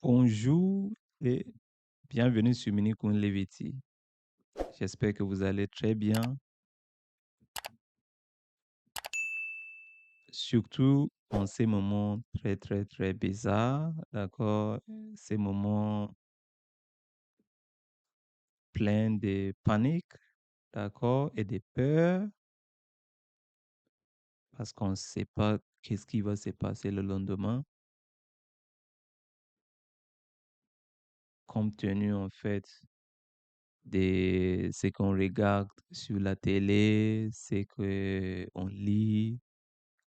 Bonjour et bienvenue sur Minikun Leviti. J'espère que vous allez très bien, surtout en ces moments très, très, très bizarres, d'accord? Ces moments pleins de panique, d'accord? Et de peur, parce qu'on ne sait pas qu'est-ce qui va se passer le lendemain, compte tenu, en fait, de ce qu'on regarde sur la télé, ce qu'on lit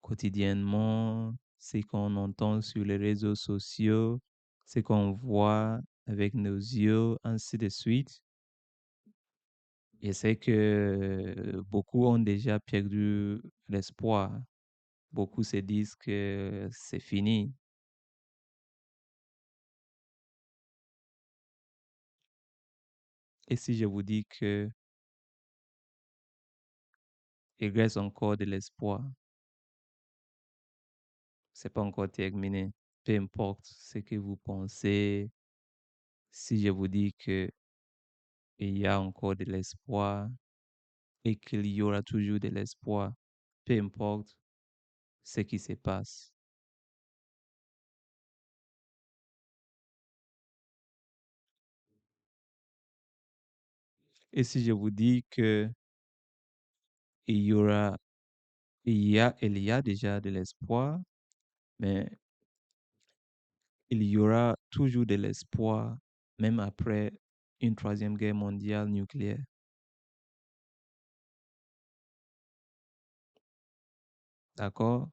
quotidiennement, ce qu'on entend sur les réseaux sociaux, ce qu'on voit avec nos yeux, ainsi de suite. Je sais que beaucoup ont déjà perdu l'espoir. Beaucoup se disent que c'est fini. Et si je vous dis que il reste encore de l'espoir, c'est pas encore terminé. Peu importe ce que vous pensez, si je vous dis que il y a encore de l'espoir, et qu'il y aura toujours de l'espoir, peu importe ce qui se passe. Et si je vous dis que il y aura, il y a déjà de l'espoir, mais il y aura toujours de l'espoir, même après une troisième guerre mondiale nucléaire. D'accord?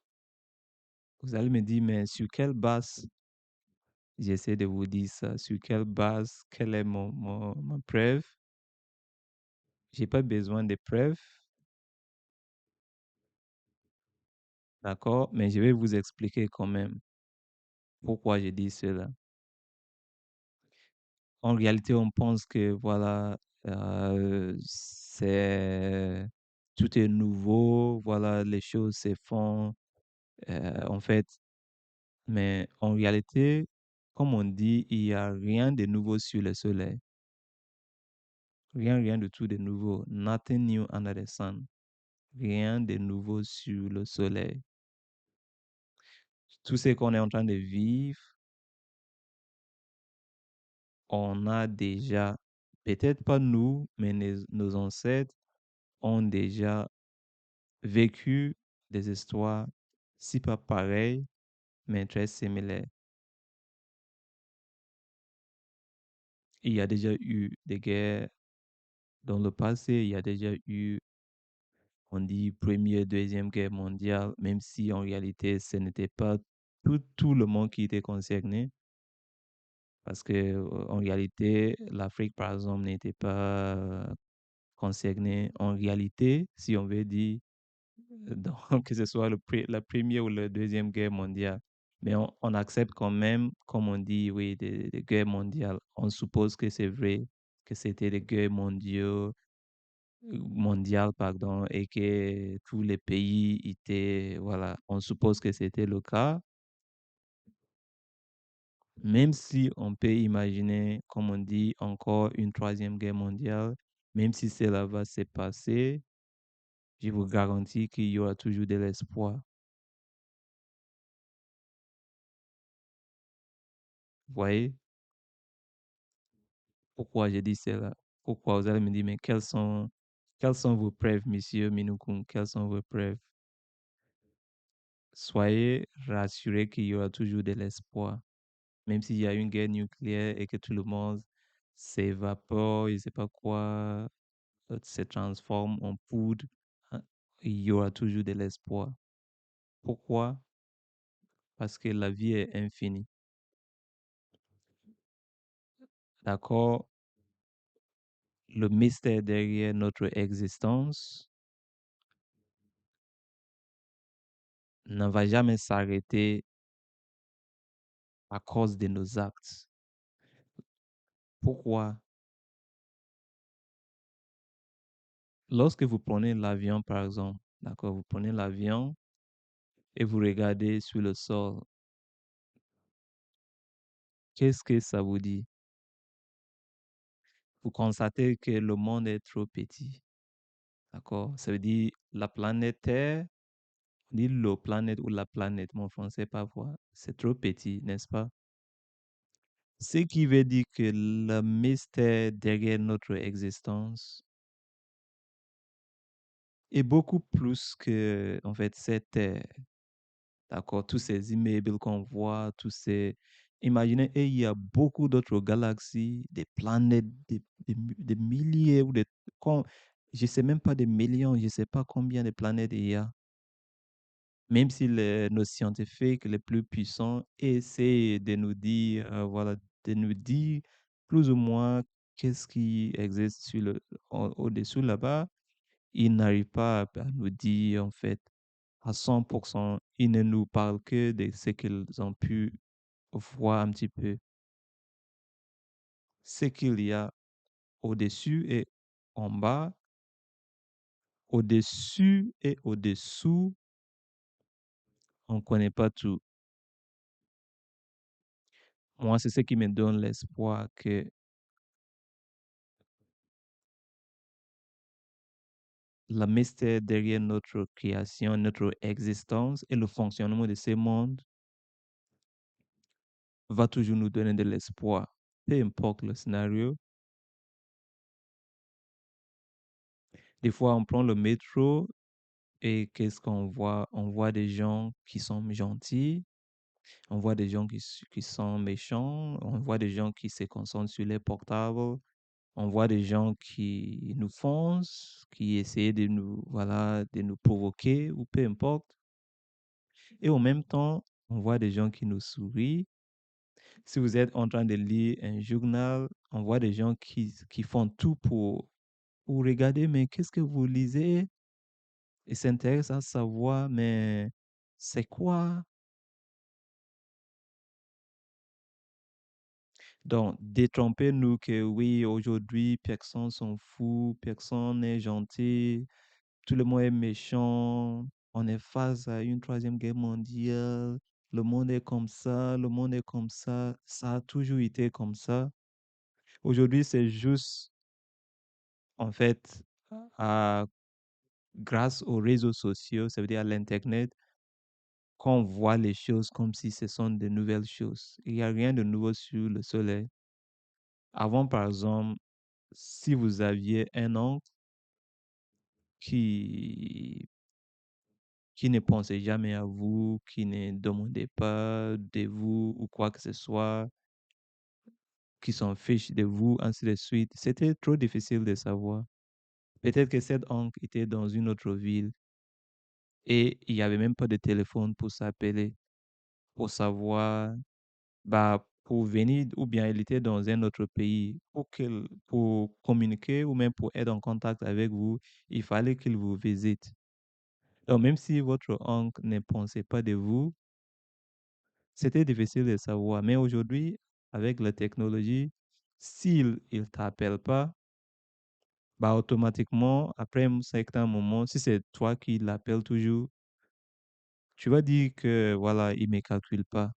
Vous allez me dire, mais sur quelle base j'essaie de vous dire ça? Sur quelle base? Quelle est ma preuve? J'ai pas besoin de preuves, d'accord? Mais je vais vous expliquer quand même pourquoi je dis cela. En réalité, on pense que voilà, c'est tout est nouveau, voilà, les choses se font en fait, mais en réalité, comme on dit, il y a rien de nouveau sur le soleil. Rien, rien de tout de nouveau. Nothing new under the sun. Rien de nouveau sur le soleil. Tout ce qu'on est en train de vivre, on a déjà, peut-être pas nous, mais nos ancêtres ont déjà vécu des histoires, si pas pareilles, mais très similaires. Il y a déjà eu des guerres dans le passé, il y a déjà eu, on dit, Première, Deuxième Guerre mondiale, même si en réalité, ce n'était pas tout le monde qui était concerné, parce que en réalité, l'Afrique, par exemple, n'était pas concernée. En réalité, si on veut dire, donc, que ce soit la Première ou la Deuxième Guerre mondiale. Mais on accepte quand même, comme on dit, oui, des guerres mondiales. On suppose que c'est vrai, que c'était des guerres mondiales, pardon, et que tous les pays étaient, voilà, on suppose que c'était le cas. Même si on peut imaginer, comme on dit, encore une troisième guerre mondiale, même si cela va se passer, je vous garantis qu'il y aura toujours de l'espoir. Vous voyez? Pourquoi j'ai dit cela? Pourquoi vous allez me dire, mais quelles sont vos preuves, monsieur Minoukoum? Quelles sont vos preuves? Soyez rassurés qu'il y aura toujours de l'espoir. Même s'il y a une guerre nucléaire et que tout le monde s'évapore, je ne sais pas quoi, se transforme en poudre, hein, il y aura toujours de l'espoir. Pourquoi? Parce que la vie est infinie. D'accord? Le mystère derrière notre existence ne va jamais s'arrêter à cause de nos actes. Pourquoi? Lorsque vous prenez l'avion, par exemple, d'accord, vous prenez l'avion et vous regardez sur le sol, Qu'est-ce que ça vous dit? Vous constatez que le monde est trop petit, d'accord? Ça veut dire la planète Terre, on dit le planète ou la planète, mon français parfois, c'est trop petit, n'est-ce pas? Ce qui veut dire que le mystère derrière notre existence est beaucoup plus que, en fait, cette Terre, d'accord? Tous ces immeubles qu'on voit, tous ces... Imaginez, et il y a beaucoup d'autres galaxies, des planètes, des milliers ou des... Je sais même pas des millions, je sais pas combien de planètes il y a. Même si nos scientifiques les plus puissants essaient de nous dire, voilà, de nous dire plus ou moins qu'est-ce qui existe au-dessous là-bas, ils n'arrivent pas à nous dire, en fait, à 100%. Ils ne nous parlent que de ce qu'ils ont pu voir un petit peu. Ce qu'il y a au-dessus et en bas, au-dessus et au-dessous, on ne connaît pas tout. Moi, c'est ce qui me donne l'espoir que le mystère derrière notre création, notre existence et le fonctionnement de ce monde va toujours nous donner de l'espoir. Peu importe le scénario. Des fois, on prend le métro et qu'est-ce qu'on voit? On voit des gens qui sont gentils, on voit des gens qui sont méchants, on voit des gens qui se concentrent sur les portables, on voit des gens qui nous foncent, qui essaient de nous, voilà, de nous provoquer ou peu importe. Et en même temps, on voit des gens qui nous sourient. Si vous êtes en train de lire un journal, on voit des gens qui font tout pour regarder, mais qu'est-ce que vous lisez? Ils s'intéressent à savoir, mais c'est quoi? Donc, détrompez-nous que oui, aujourd'hui, personne s'en fout, personne n'est gentil, tout le monde est méchant, on est face à une troisième guerre mondiale, le monde est comme ça, le monde est comme ça a toujours été comme ça. Aujourd'hui, c'est juste, en fait, à, grâce aux réseaux sociaux, ça veut dire à l'Internet, qu'on voit les choses comme si ce sont de nouvelles choses. Il n'y a rien de nouveau sur le soleil. Avant, par exemple, si vous aviez un oncle qui, qui ne pensait jamais à vous, qui ne demandait pas de vous ou quoi que ce soit, qui s'en fiche de vous, ainsi de suite, c'était trop difficile de savoir. Peut-être que cet oncle était dans une autre ville et il n'y avait même pas de téléphone pour s'appeler, pour savoir, bah, pour venir, ou bien il était dans un autre pays, pour communiquer ou même pour être en contact avec vous, il fallait qu'il vous visite. Donc, même si votre oncle ne pensait pas de vous, c'était difficile de savoir. Mais aujourd'hui, avec la technologie, s'il ne t'appelle pas, bah, automatiquement, après un certain moment, si c'est toi qui l'appelles toujours, tu vas dire que voilà, il ne me calcule pas.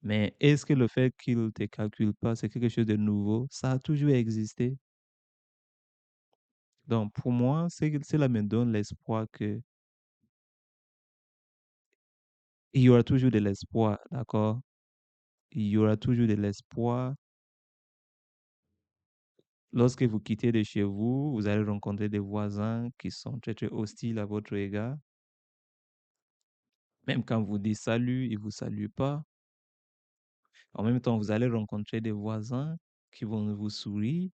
Mais est-ce que le fait qu'il ne te calcule pas, c'est quelque chose de nouveau? Ça a toujours existé. Donc, pour moi, cela me donne l'espoir que il y aura toujours de l'espoir, d'accord? Il y aura toujours de l'espoir. Lorsque vous quittez de chez vous, vous allez rencontrer des voisins qui sont très, très hostiles à votre égard. Même quand vous dites salut, ils ne vous saluent pas. En même temps, vous allez rencontrer des voisins qui vont vous sourire,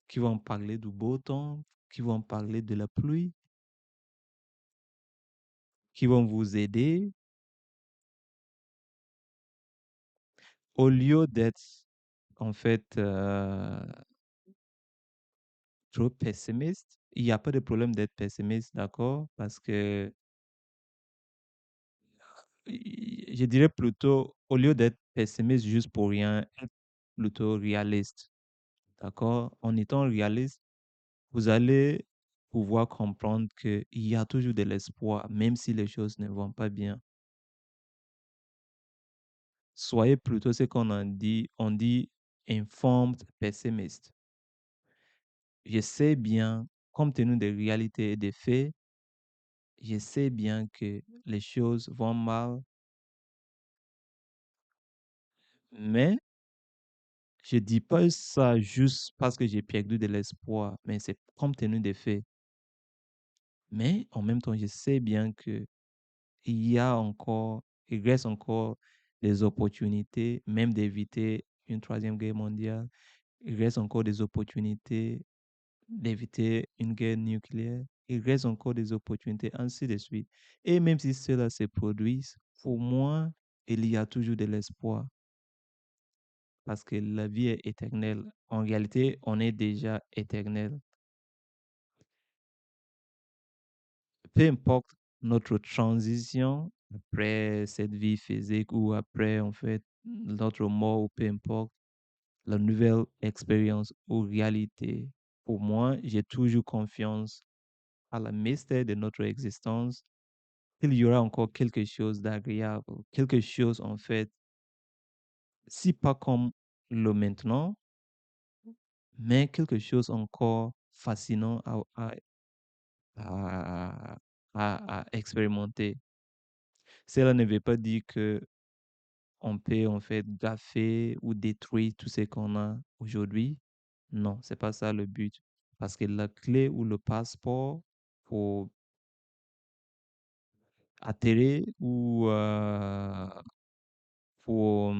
qui vont parler du beau temps, qui vont parler de la pluie, qui vont vous aider. Au lieu d'être, en fait, trop pessimiste, il n'y a pas de problème d'être pessimiste, d'accord? Parce que je dirais plutôt, au lieu d'être pessimiste juste pour rien, être plutôt réaliste, d'accord? En étant réaliste, vous allez pouvoir comprendre qu'il y a toujours de l'espoir, même si les choses ne vont pas bien. soyez plutôt ce on dit informed pessimist. Je sais bien, compte tenu des réalités et des faits, je sais bien que les choses vont mal, mais je dis pas ça juste parce que j'ai perdu de l'espoir, mais c'est compte tenu des faits. Mais en même temps, je sais bien que il reste encore des opportunités, même d'éviter une troisième guerre mondiale. Il reste encore des opportunités d'éviter une guerre nucléaire. Il reste encore des opportunités, ainsi de suite. Et même si cela se produit, pour moi, il y a toujours de l'espoir parce que la vie est éternelle. En réalité, on est déjà éternel. Peu importe notre transition après cette vie physique ou après, en fait, notre mort ou peu importe, la nouvelle expérience ou réalité. Pour moi, j'ai toujours confiance à la mystère de notre existence, qu'il y aura encore quelque chose d'agréable, quelque chose en fait, si pas comme le maintenant, mais quelque chose encore fascinant à, à expérimenter. Cela ne veut pas dire que on peut en fait gaffer ou détruire tout ce qu'on a aujourd'hui. Non, c'est pas ça le but. Parce que la clé ou le passeport pour atterrir ou pour,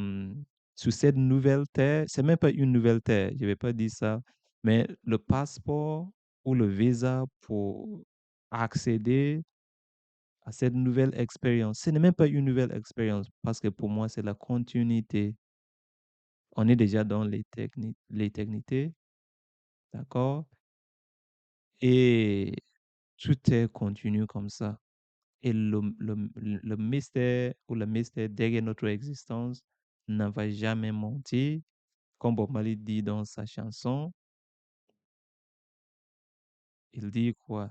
sur cette nouvelle terre, c'est même pas une nouvelle terre, je vais pas dire ça, mais le passeport ou le visa pour accéder à cette nouvelle expérience. Ce n'est même pas une nouvelle expérience parce que pour moi, c'est la continuité. On est déjà dans l'éternité, d'accord? Et tout est continu comme ça. Et le mystère ou le mystère derrière notre existence ne va jamais mentir. Comme Bob Marley dit dans sa chanson, il dit quoi?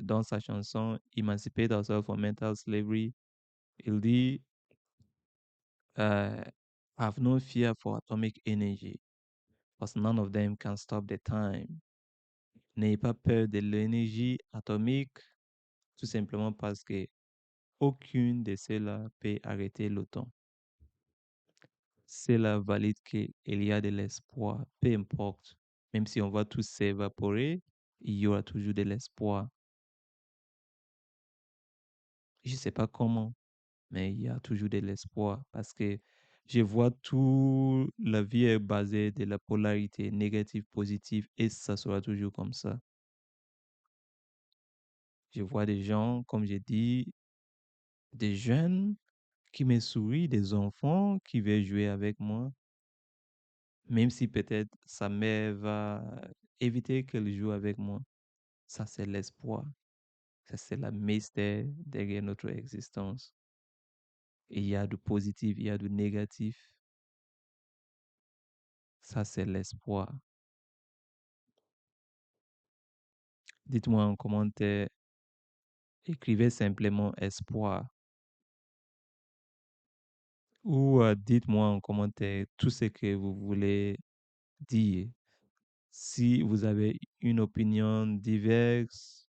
Dans sa chanson Emancipate Ourselves from Mental Slavery, il dit Have no fear for atomic energy, because none of them can stop the time. N'ayez pas peur de l'énergie atomique, tout simplement parce que aucune de celles-là peut arrêter le temps. Cela valide qu'il y a de l'espoir, peu importe. Même si on va tous s'évaporer, il y aura toujours de l'espoir. Je ne sais pas comment, mais il y a toujours de l'espoir parce que je vois tout, la vie est basée de la polarité négative, positive et ça sera toujours comme ça. Je vois des gens, comme j'ai dit, des jeunes qui me sourient, des enfants qui veulent jouer avec moi, même si peut-être sa mère va éviter qu'elle joue avec moi. Ça, c'est l'espoir. Ça, c'est la mystère derrière notre existence. Et il y a du positif, il y a du négatif. Ça, c'est l'espoir. Dites-moi en commentaire, écrivez simplement espoir ou dites-moi en commentaire tout ce que vous voulez dire. Si vous avez une opinion diverse,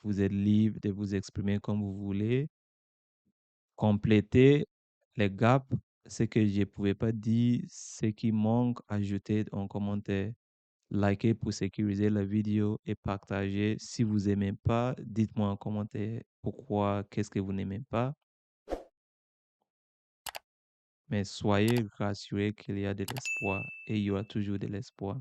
vous êtes libre de vous exprimer comme vous voulez. Complétez les gaps, ce que je ne pouvais pas dire, ce qui manque, ajoutez en commentaire. Likez pour sécuriser la vidéo et partagez. Si vous n'aimez pas, dites-moi en commentaire pourquoi, qu'est-ce que vous n'aimez pas. Mais soyez rassurés qu'il y a de l'espoir et il y aura toujours de l'espoir.